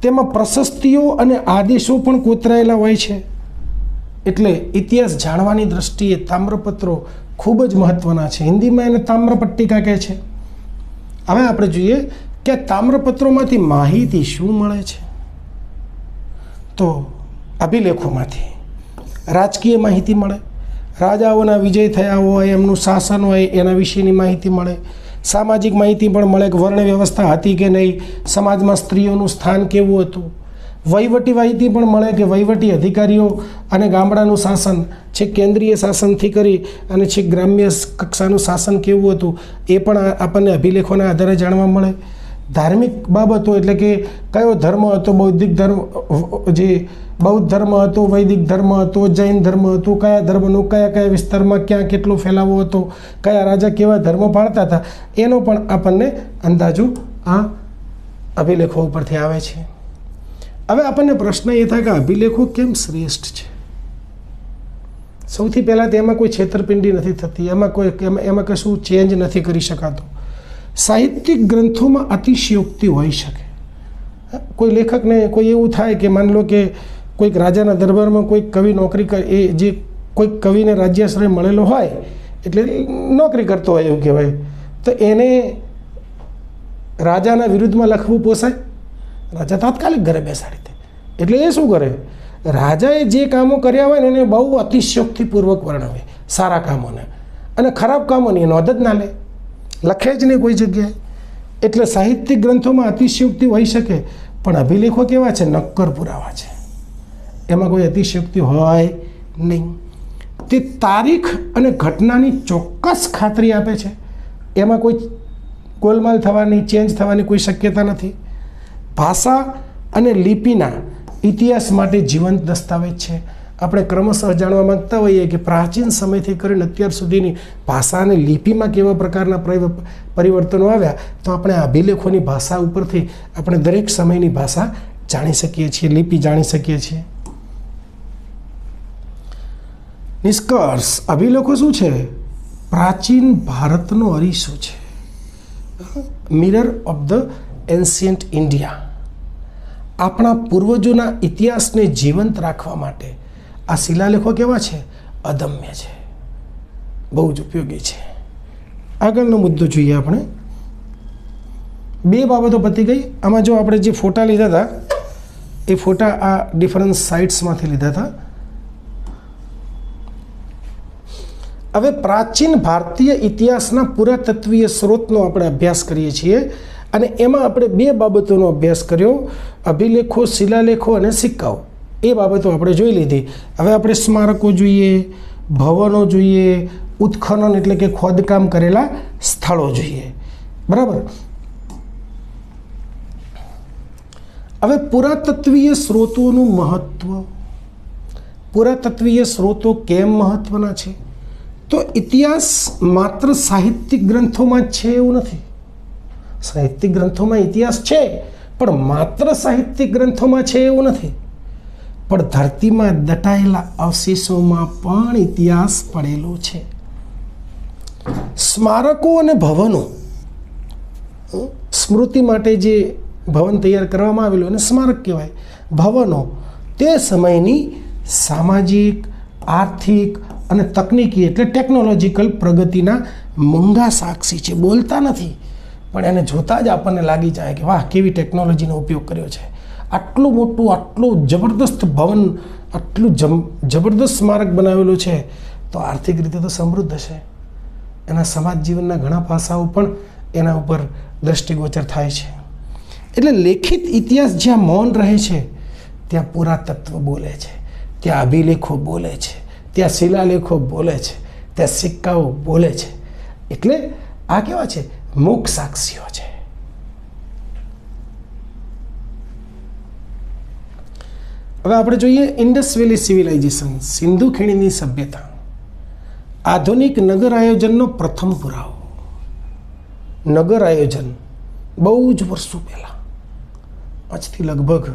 તેમાં પ્રશસ્તિઓ અને આદેશો પણ કોતરાયેલા હોય છે. એટલે ઇતિહાસ જાણવાની દૃષ્ટિએ તામ્રપત્રો ખૂબ જ મહત્ત્વના છે. હિન્દીમાં એને તામ્રપટ્ટિકા કહે છે. હવે આપણે જોઈએ કે તામ્રપત્રોમાંથી માહિતી શું મળે છે. તો અભિલેખોમાંથી રાજકીય માહિતી મળે, રાજાઓના વિજય થયા હોય, એમનું શાસન હોય એના વિશેની માહિતી મળે. સામાજિક માહિતી પણ મળે કે વર્ણ વ્યવસ્થા હતી કે નહીં, સમાજમાં સ્ત્રીઓનું સ્થાન કેવું હતું. વહીવટી માહિતી પણ મળે કે વહીવટી અધિકારીઓ અને ગામડાનું શાસન છેક કેન્દ્રીય શાસનથી કરી અને છેક ગ્રામ્ય કક્ષાનું શાસન કેવું હતું એ પણ આપણને અભિલેખોના આધારે જાણવા મળે. ધાર્મિક બાબતો એટલે કે કયો ધર્મ હતો, બૌદ્ધ ધર્મ હતો, વૈદિક ધર્મ હતો, જૈન ધર્મ હતું, કયા ધર્મનું કયા વિસ્તારમાં ક્યાં કેટલો ફેલાવો હતો, કયા રાજા કેવા ધર્મ પાળતા હતા, એનો પણ આપણને અંદાજો આ અભિલેખો ઉપરથી આવે છે. હવે આપણને પ્રશ્ન એ થાય કે અભિલેખો કેમ શ્રેષ્ઠ છે. સૌથી પહેલાં તો એમાં કોઈ છેતરપિંડી નથી થતી, એમાં કશું ચેન્જ નથી કરી શકાતો. સાહિત્યિક ગ્રંથોમાં અતિશયોક્તિ હોઈ શકે. કોઈ લેખકને કોઈ એવું થાય કે માની લો કે કોઈક રાજાના દરબારમાં કોઈક કવિ નોકરી કરે, એ જે કોઈક કવિને રાજ્યાશ્રય મળેલો હોય એટલે નોકરી કરતો હોય એવું કહેવાય, તો એને રાજાના વિરુદ્ધમાં લખવું પોસાય? રાજા તાત્કાલિક ઘરે બેસાડી દે. એટલે એ શું કરે, રાજાએ જે કામો કર્યા હોય ને એને બહુ અતિશયોક્તિપૂર્વક વર્ણવે, સારા કામોને, અને ખરાબ કામોની નોંધ જ ના લે, લખે જ નહીં કોઈ જગ્યાએ. એટલે સાહિત્યિક ગ્રંથોમાં અતિશયોક્તિ હોઈ શકે, પણ અભિલેખો કેવા છે? નક્કર પુરાવા છે, એમાં કોઈ અતિશયોક્તિ હોય નહીં. તે તારીખ અને ઘટનાની ચોક્કસ ખાતરી આપે છે, એમાં કોઈ ગોલમાલ થવાની, ચેન્જ થવાની કોઈ શક્યતા નથી. ભાષા અને લિપિના ઇતિહાસ માટે જીવંત દસ્તાવેજ છે. આપણે ક્રમશઃ જાણવા માંગતા હોઈએ કે પ્રાચીન સમયથી કરીને અત્યાર સુધીની ભાષા અને લિપિમાં કેવા પ્રકારના પરિવર્તનો આવ્યા, તો આપણે અભિલેખોની ભાષા ઉપરથી આપણે દરેક સમયની ભાષા જાણી શકીએ છીએ, લિપિ જાણી શકીએ છીએ. નિષ્કર્ષ, અભિલેખો શું છે? પ્રાચીન ભારતનો અરીસો છે, mirror of the ancient India. આપણા પૂર્વજોના ઇતિહાસને જીવંત રાખવા માટે આ શિલાલેખો કેવા છે? અદમ્ય છે, બહુ જ ઉપયોગી છે. આગળનો મુદ્દો જોઈએ આપણે. 2 બાબતો પતી ગઈ. આમાં જો આપણે જે ફોટા લીધા હતા એ ફોટા આ ડિફરન્ટ સાઇટ્સમાંથી લીધા હતા. હવે પ્રાચીન ભારતીય ઇતિહાસના પુરાતત્વીય સ્ત્રોતનો આપણે અભ્યાસ કરીએ છીએ અને એમાં આપણે 2 બાબતોનો અભ્યાસ કર્યો: અભિલેખો, શિલાલેખો અને સિક્કાઓ. એ બાબતો આપણે જોઈ લીધી. હવે આપણે સ્મારકો જોઈએ, ભવનો જોઈએ, ઉત્ખનન એટલે કે ખોદકામ કરેલા સ્થળો જોઈએ. બરાબર. હવે પુરાતત્વીય સ્ત્રોતોનું મહત્વ. પુરાતત્વીય સ્ત્રોતો કેમ મહત્વના છે? તો ઇતિહાસ માત્ર સાહિત્યિક ગ્રંથોમાં જ છે એવું નથી. સાહિત્યિક ગ્રંથોમાં ઇતિહાસ છે, પણ માત્ર સાહિત્યિક ગ્રંથોમાં છે એવું નથી, પણ ધરતીમાં દટાયેલા અવશેષોમાં પણ ઇતિહાસ પડેલો છે. સ્મારકો અને ભવનો, સ્મૃતિ માટે જે ભવન તૈયાર કરવામાં આવેલું એને સ્મારક કહેવાય. ભવનો તે સમયની સામાજિક, આર્થિક અને તકનીકી એટલે ટેકનોલોજીકલ પ્રગતિના મૂંગા સાક્ષી છે. બોલતા નથી, પણ એને જોતાં જ આપણને લાગી જાય કે વાહ, કેવી ટેકનોલોજીનો ઉપયોગ કર્યો છે. આટલું મોટું, આટલું જબરદસ્ત ભવન, આટલું જબરદસ્ત સ્મારક બનાવેલું છે, તો આર્થિક રીતે તો સમૃદ્ધ છે. એના સમાજ જીવનના ઘણા પાસાઓ પણ એના ઉપર દ્રષ્ટિગોચર થાય છે. એટલે લેખિત ઇતિહાસ જ્યાં મૌન રહે છે ત્યાં પુરાતત્વ બોલે છે, ત્યાં અભિલેખો બોલે છે, ત્યાં શિલાલેખો બોલે છે, ત્યાં સિક્કાઓ બોલે છે. એટલે આ કેવા છે? મૂક સાક્ષીઓ છે. હવે આપણે જોઈએ ઇન્ડસ વેલી સિવિલાઇઝેશન, સિંધુ ખીણની સભ્યતા. આધુનિક નગર આયોજનનો પ્રથમ પુરાવો. નગર આયોજન બહુ જ વર્ષો પહેલાં, આજથી લગભગ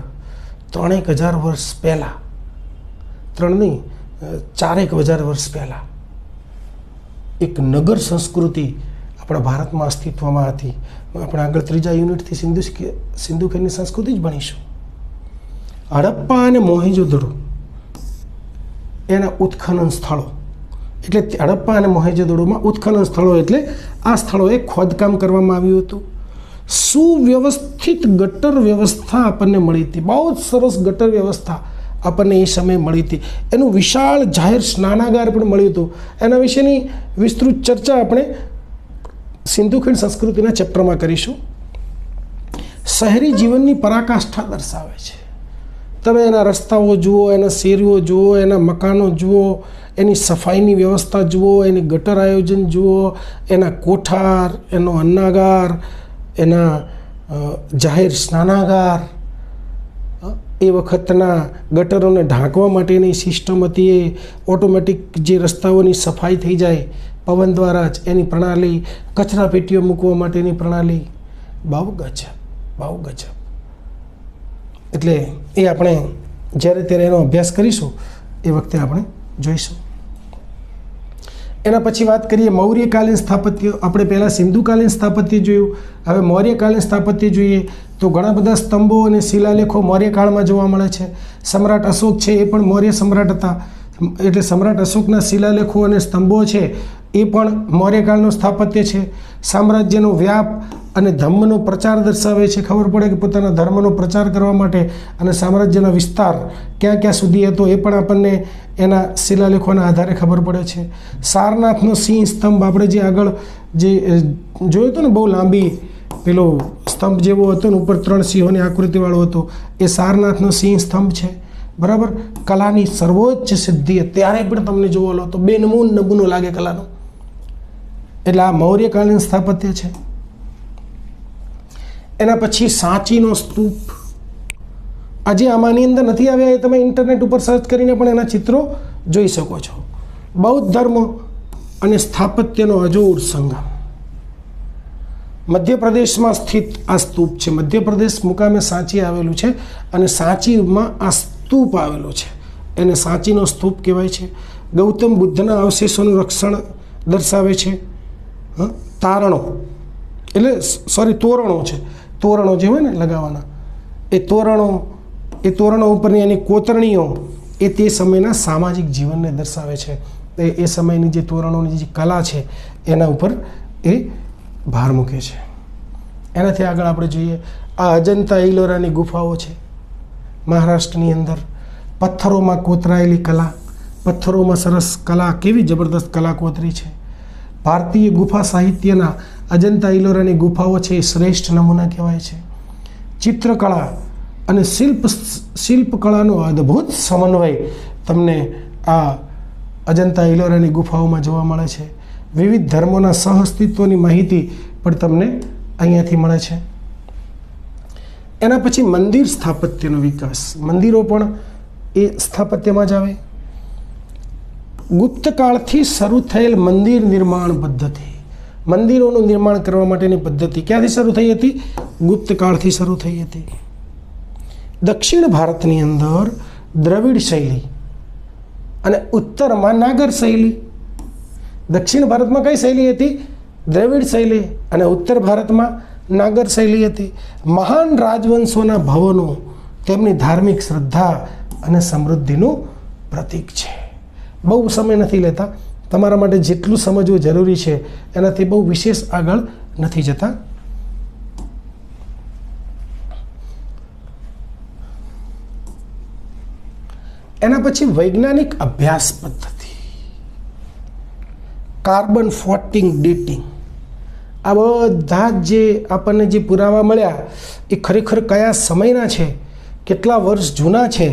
3,000 વર્ષ પહેલાં, 3 નહીં 4,000 વર્ષ પહેલાં એક નગર સંસ્કૃતિ આપણા ભારતમાં અસ્તિત્વમાં હતી. આપણે આગળ 3જા યુનિટથી સિંધુ ખીણની સંસ્કૃતિ જ ભણીશું. હડપ્પા અને મોહેંજો-દડો એના ઉત્ખનન સ્થળો, એટલે હડપ્પા અને મોહેંજો-દડોમાં ઉત્ખનન સ્થળો એટલે આ સ્થળોએ ખોદકામ કરવામાં આવ્યું હતું. સુવ્યવસ્થિત ગટર વ્યવસ્થા આપણને મળી હતી. બહુ જ સરસ ગટર વ્યવસ્થા આપણને એ સમયે મળી હતી. એનું વિશાળ જાહેર સ્નાનાગાર પણ મળ્યું હતું. એના વિશેની વિસ્તૃત ચર્ચા આપણે સિંધુ ખીણ સંસ્કૃતિના ચેપ્ટરમાં કરીશું. શહેરી જીવનની પરાકાષ્ઠા દર્શાવે છે. તમે એના રસ્તાઓ જુઓ, એના શેરીઓ જુઓ, એના મકાનો જુઓ, એની સફાઈની વ્યવસ્થા જુઓ, એની ગટર આયોજન જુઓ, એના કોઠાર, એનો અન્નાગાર, એના જાહેર સ્નાનાગાર, એ વખતના ગટરોને ઢાંકવા માટેની સિસ્ટમ હતી. એ ઓટોમેટિક જે રસ્તાઓની સફાઈ થઈ જાય પવન દ્વારા જ, એની પ્રણાલી, કચરા પેટીઓ મૂકવા માટેની પ્રણાલી, બહુ ગજબ. એટલે એ આપણે જ્યારે ત્યારે એનો અભ્યાસ કરીશું એ વખતે આપણે જોઈશું. એના પછી વાત કરીએ મૌર્યકાલીન સ્થાપત્ય. આપણે પહેલાં સિંધુકાલીન સ્થાપત્ય જોયું, હવે મૌર્યકાલીન સ્થાપત્ય જોઈએ. તો ઘણા બધા સ્તંભો અને શિલાલેખો મૌર્યકાળમાં જોવા મળે છે. સમ્રાટ અશોક છે એ પણ મૌર્ય સમ્રાટ હતા, એટલે સમ્રાટ અશોકના શિલાલેખો અને સ્તંભો છે એ પણ મૌર્યકાળનું સ્થાપત્ય છે. સામ્રાજ્યનો વ્યાપ અને ધર્મનો પ્રચાર દર્શાવે છે. ખબર પડે કે પોતાના ધર્મનો પ્રચાર કરવા માટે અને સામ્રાજ્યના વિસ્તાર ક્યાં ક્યાં સુધી હતો એ પણ આપણને એના શિલાલેખોના આધારે ખબર પડે છે. સારનાથનો સિંહ સ્તંભ આપણે જે આગળ જે જોયો હતો ને, બહુ લાંબી પેલો સ્તંભ જેવો હતો ને, ઉપર 3 સિંહોની આકૃતિવાળો હતો, એ સારનાથનો સિંહ સ્તંભ છે. બરાબર. કલાની સર્વોચ્ચ સિદ્ધિ અત્યારે પણ તમને જોવો લો તો નમૂનો લાગે કલાનો. એટલે આ મૌર્યકાલીન સ્થાપત્ય છે. એના પછી સાંચીનો સ્તૂપ. આજે આમાંની અંદર નથી આવ્યા, એ તમે ઇન્ટરનેટ ઉપર સર્ચ કરીને પણ એના ચિત્રો જોઈ શકો છો. બૌદ્ધ ધર્મ અને સ્થાપત્યનો અજોડ સંગમ. મધ્યપ્રદેશમાં સ્થિત આ સ્તૂપ છે. મધ્યપ્રદેશ મુકામે સાંચી આવેલું છે અને સાંચીમાં આ સ્તૂપ આવેલો છે. એને સાંચીનો સ્તૂપ કહેવાય છે. ગૌતમ બુદ્ધના અવશેષોનું રક્ષણ દર્શાવે છે. તારણો એટલે તોરણો છે. તોરણો જે હોય ને લગાવવાના, એ તોરણો ઉપરની એની કોતરણીઓ એ તે સમયના સામાજિક જીવનને દર્શાવે છે. એ સમયની જે તોરણોની જે કલા છે એના ઉપર એ ભાર મૂકે છે. એનાથી આગળ આપણે જોઈએ આ અજંતા ઇલોરાની ગુફાઓ છે મહારાષ્ટ્રની અંદર. પથ્થરોમાં કોતરાયેલી કલા, પથ્થરોમાં સરસ કલા, કેવી જબરદસ્ત કલા કોતરી છે. ભારતીય ગુફા સાહિત્યના અજંતા ઇલોરાની ગુફાઓ છે એ શ્રેષ્ઠ નમૂના કહેવાય છે. ચિત્રકળા અને શિલ્પકળાનો અદ્ભુત સમન્વય તમને આ અજંતા ઇલોરાની ગુફાઓમાં જોવા મળે છે. વિવિધ ધર્મોના સહઅસ્તિત્વની માહિતી પણ તમને અહીંયાથી મળે છે. એના પછી મંદિર સ્થાપત્યનો વિકાસ. મંદિરો પણ એ સ્થાપત્યમાં જ આવે. ગુપ્તકાળથી શરૂ થયેલ મંદિર નિર્માણ પદ્ધતિ. મંદિરોનું નિર્માણ કરવા માટેની પદ્ધતિ ક્યાંથી શરૂ થઈ હતી? ગુપ્તકાળથી શરૂ થઈ હતી. દક્ષિણ ભારતની અંદર દ્રવિડ શૈલી અને ઉત્તરમાં નાગર શૈલી. દક્ષિણ ભારતમાં કઈ શૈલી હતી? દ્રવિડ શૈલી. અને ઉત્તર ભારતમાં નાગર શૈલી હતી. મહાન રાજવંશોના ભવનો તેમની ધાર્મિક શ્રદ્ધા અને સમૃદ્ધિનું પ્રતીક છે. બહુ સમય નથી લેતા, તમારા માટે જેટલું સમજવું જરૂરી છે એનાથી બહુ વિશેષ આગળ નથી જતા. એના પછી વૈજ્ઞાનિક અભ્યાસ પદ્ધતિ, કાર્બન 14 ડેટિંગ. આ બધા જે આપણને જે પુરાવા મળ્યા એ ખરેખર કયા સમયના છે, કેટલા વર્ષ જૂના છે,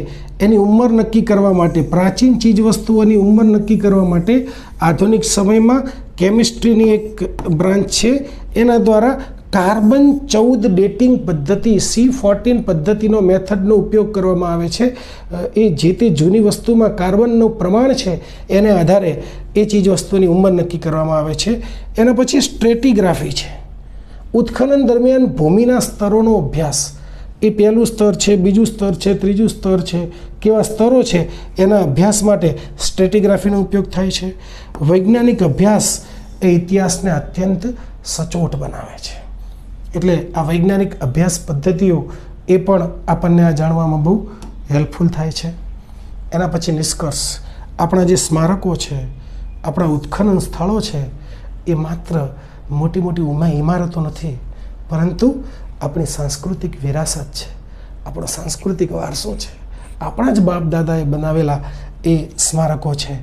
એની ઉંમર નક્કી કરવા માટે, પ્રાચીન ચીજ વસ્તુઓની ઉંમર નક્કી કરવા માટે આધુનિક સમયમાં કેમિસ્ટ્રીની એક બ્રાન્ચ છે એના દ્વારા કાર્બન 14 ડેટિંગ પદ્ધતિ C14 પદ્ધતિનો મેથડનો ઉપયોગ કરવામાં આવે છે. એ જે તે જૂની વસ્તુમાં કાર્બનનું પ્રમાણ છે એને આધારે એ ચીજ વસ્તુની ઉંમર નક્કી કરવામાં આવે છે. એના પછી સ્ટ્રેટિગ્રાફી છે. ઉત્ખનન દરમિયાન ભૂમિના સ્તરોનો અભ્યાસ. એ પહેલું સ્તર છે, બીજું સ્તર છે, ત્રીજું સ્તર છે, કેવા સ્તરો છે એના અભ્યાસ માટે સ્ટ્રેટિગ્રાફીનો ઉપયોગ થાય છે. વૈજ્ઞાનિક અભ્યાસ એ ઇતિહાસને અત્યંત સચોટ બનાવે છે. એટલે આ વૈજ્ઞાનિક અભ્યાસ પદ્ધતિઓ એ પણ આપણને આ જાણવામાં બહુ હેલ્પફુલ થાય છે. એના પછી નિષ્કર્ષ, આપણા જે સ્મારકો છે, આપણા ઉત્ખનન સ્થળો છે, એ માત્ર મોટી મોટી ઇમારતો નથી, પરંતુ આપણી સાંસ્કૃતિક વિરાસત છે, આપણો સાંસ્કૃતિક વારસો છે, આપણા જ બાપ દાદાએ બનાવેલા એ સ્મારકો છે.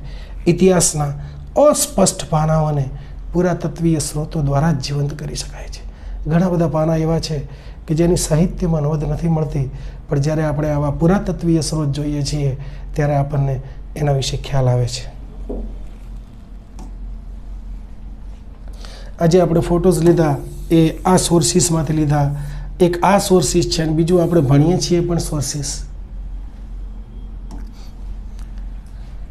ઇતિહાસના અસ્પષ્ટ પાનાઓને પુરાતત્વીય સ્ત્રોતો દ્વારા જ જીવંત કરી શકાય છે. ઘણા બધા પાના એવા છે કે જેની સાહિત્યમાં નોંધ નથી મળતી, પણ જ્યારે આપણે આવા પુરાતત્વીય સ્ત્રોત જોઈએ છીએ ત્યારે આપણને એના વિશે ખ્યાલ આવે છે. આજે આપણે ફોટોઝ લીધા એ આ સોર્સિસમાંથી લીધા. એક આ સોર્સિસ છે અને બીજું આપણે ભણીએ છીએ પણ સોર્સિસ.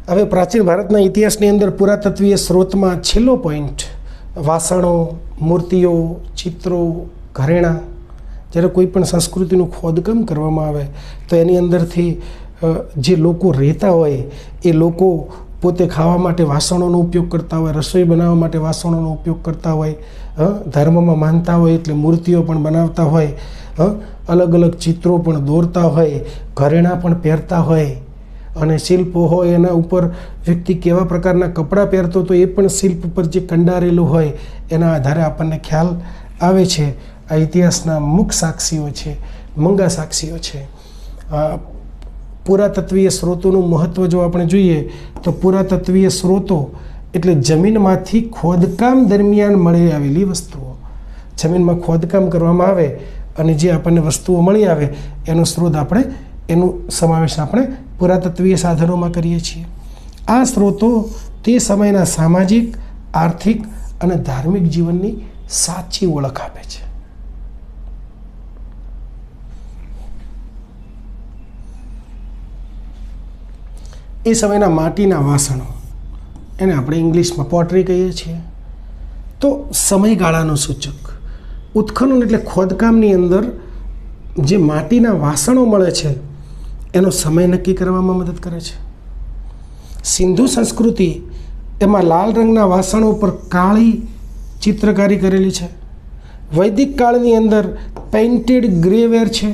હવે પ્રાચીન ભારતના ઇતિહાસની અંદર પુરાતત્વીય સ્ત્રોતમાં છેલ્લો પોઈન્ટ વાસણો, મૂર્તિઓ, ચિત્રો, ઘરેણાં. જ્યારે કોઈ પણ સંસ્કૃતિનું ખોદકામ કરવામાં આવે તો એની અંદરથી જે લોકો રહેતા હોય એ લોકો પોતે ખાવા માટે વાસણોનો ઉપયોગ કરતા હોય, રસોઈ બનાવવા માટે વાસણોનો ઉપયોગ કરતા હોય, ધર્મમાં માનતા હોય એટલે મૂર્તિઓ પણ બનાવતા હોય, અલગ અલગ ચિત્રો પણ દોરતા હોય, ઘરેણાં પણ પહેરતા હોય, અને શિલ્પ હોય એના ઉપર વ્યક્તિ કેવા પ્રકારના કપડાં પહેરતો તો એ પણ શિલ્પ પર જે કંડારેલું હોય એના આધારે આપણને ખ્યાલ આવે છે. આ ઇતિહાસના મુખ્ય સાક્ષીઓ છે, મંગા સાક્ષીઓ છે. પુરાતત્વીય સ્ત્રોતોનું મહત્ત્વ જો આપણે જોઈએ તો પુરાતત્વીય સ્ત્રોતો એટલે જમીનમાંથી ખોદકામ દરમિયાન મળી આવેલી વસ્તુઓ. જમીનમાં ખોદકામ કરવામાં આવે અને જે આપણને વસ્તુઓ મળી આવે એનો સ્ત્રોત આપણે એનું સમાવેશ આપણે પુરાતત્વીય સાધનોમાં કરીએ છીએ. આ સ્ત્રોતો તે સમયના સામાજિક, આર્થિક અને ધાર્મિક જીવનની સાચી ઓળખ આપે છે. એ સમયના માટીના વાસણો, એને આપણે ઇંગ્લિશમાં પોટરી કહીએ છીએ. તો સમયગાળાનું સૂચક ઉત્ખનન એટલે ખોદકામની અંદર જે માટીના વાસણો મળે છે એનો સમય નક્કી કરવામાં મદદ કરે છે. સિંધુ સંસ્કૃતિ એમાં લાલ રંગના વાસણો પર કાળી ચિત્રકારી કરેલી છે. વૈદિક કાળની અંદર પેઇન્ટેડ ગ્રેવેર છે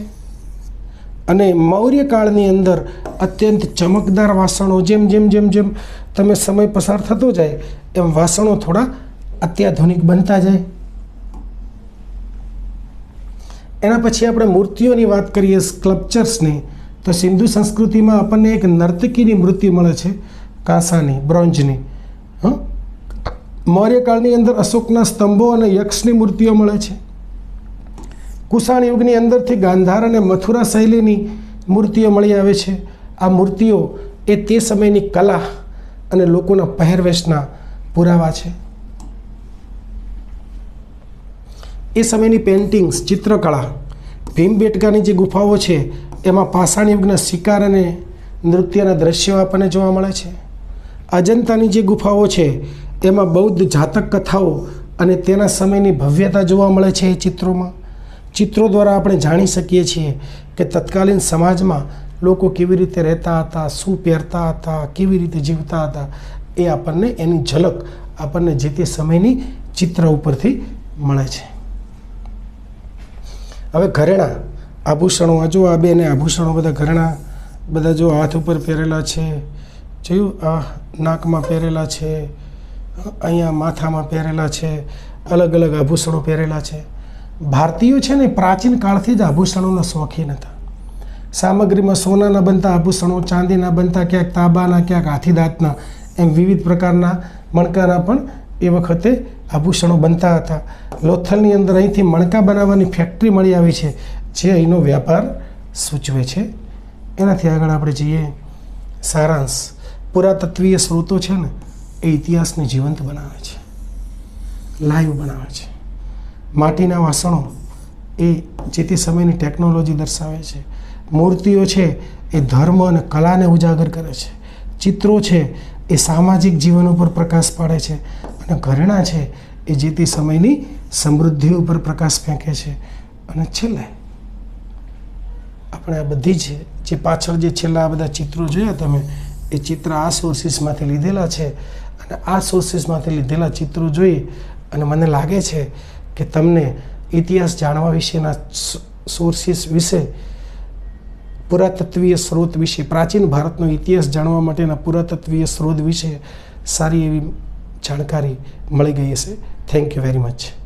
અને મૌર્ય કાળની અંદર અત્યંત ચમકદાર વાસણો. જેમ જેમ જેમ જેમ તમે સમય પસાર થતો જાય એમ વાસણો થોડા અત્યાધુનિક બનતા જાય. એના પછી આપણે મૂર્તિઓની વાત કરીએ, સ્કલ્પચર્સની, તો સિંધુ સંસ્કૃતિમાં આપણને એક નર્તકીની મૂર્તિ મળે છે, કાંસાની, બ્રોન્ઝની. મૌર્યકાળની અંદર અશોકના સ્તંભો અને યક્ષની મૂર્તિઓ મળે છે. કુષાણ યુગની અંદરથી ગાંધાર અને મથુરા શૈલીની મૂર્તિઓ મળી આવે છે. આ મૂર્તિઓ એ તે સમયની કલા અને લોકોના પહેરવેશના પુરાવા છે. એ સમયની પેઇન્ટિંગ્સ, ચિત્રકળા, ભીમબેટકાની જે ગુફાઓ છે એમાં પાષાણ યુગના શિકાર અને નૃત્યના દ્રશ્યો આપણને જોવા મળે છે. અજંતાની જે ગુફાઓ છે એમાં બૌદ્ધ જાતક કથાઓ અને તેના સમયની ભવ્યતા જોવા મળે છે. એ ચિત્રોમાં, ચિત્રો દ્વારા આપણે જાણી શકીએ છીએ કે તત્કાલીન સમાજમાં લોકો કેવી રીતે રહેતા હતા, શું પહેરતા હતા, કેવી રીતે જીવતા હતા. એ આપણને એની ઝલક આપણને જે તે સમયની ચિત્ર ઉપરથી મળે છે. હવે ઘરેણાં, આભૂષણો, જો આ બેને આભૂષણો, બધા ઘરેણાં બધા જો હાથ ઉપર પહેરેલા છે, જોયું, આ નાકમાં પહેરેલા છે, અહીંયા માથામાં પહેરેલા છે, અલગ અલગ આભૂષણો પહેરેલા છે. ભારતીયો છે ને પ્રાચીન કાળથી જ આભૂષણોના શોખીન હતા. સામગ્રીમાં સોનાના બનતા આભૂષણો, ચાંદીના બનતા, ક્યાંક તાંબાના, ક્યાંક હાથીદાંતના, એમ વિવિધ પ્રકારના મણકાના પણ એ વખતે આભૂષણો બનતા હતા. લોથલની અંદર અહીંથી મણકા બનાવવાની ફેક્ટરી મળી આવી છે જે અહીંનો વ્યાપાર સૂચવે છે. એનાથી આગળ આપણે જઈએ. સારાંશ, પુરાતત્વીય સ્ત્રોતો છે ને એ ઇતિહાસને જીવંત બનાવે છે, લાઈવ બનાવે છે. માટીના વાસણો એ જે તે સમયની ટેકનોલોજી દર્શાવે છે. મૂર્તિઓ છે એ ધર્મ અને કલાને ઉજાગર કરે છે. ચિત્રો છે એ સામાજિક જીવન ઉપર પ્રકાશ પાડે છે. અને ઘરેણાં છે એ જે તે સમયની સમૃદ્ધિ ઉપર પ્રકાશ ફેંકે છે. અને છેલ્લે આપણે આ બધી જ જે પાછળ જે છેલ્લા આ બધા ચિત્રો જોયા તમે, એ ચિત્ર આ સોર્સિસમાંથી લીધેલા છે. અને આ સોર્સિસમાંથી લીધેલા ચિત્રો જોઈ અને મને લાગે છે કે તમને ઇતિહાસ જાણવા વિશેના સોર્સિસ વિશે, પુરાતત્વીય સ્ત્રોત વિશે, પ્રાચીન ભારતનો ઇતિહાસ જાણવા માટેના પુરાતત્વીય સ્ત્રોત વિશે સારી એવી જાણકારી મળી ગઈ હશે. Thank you very much.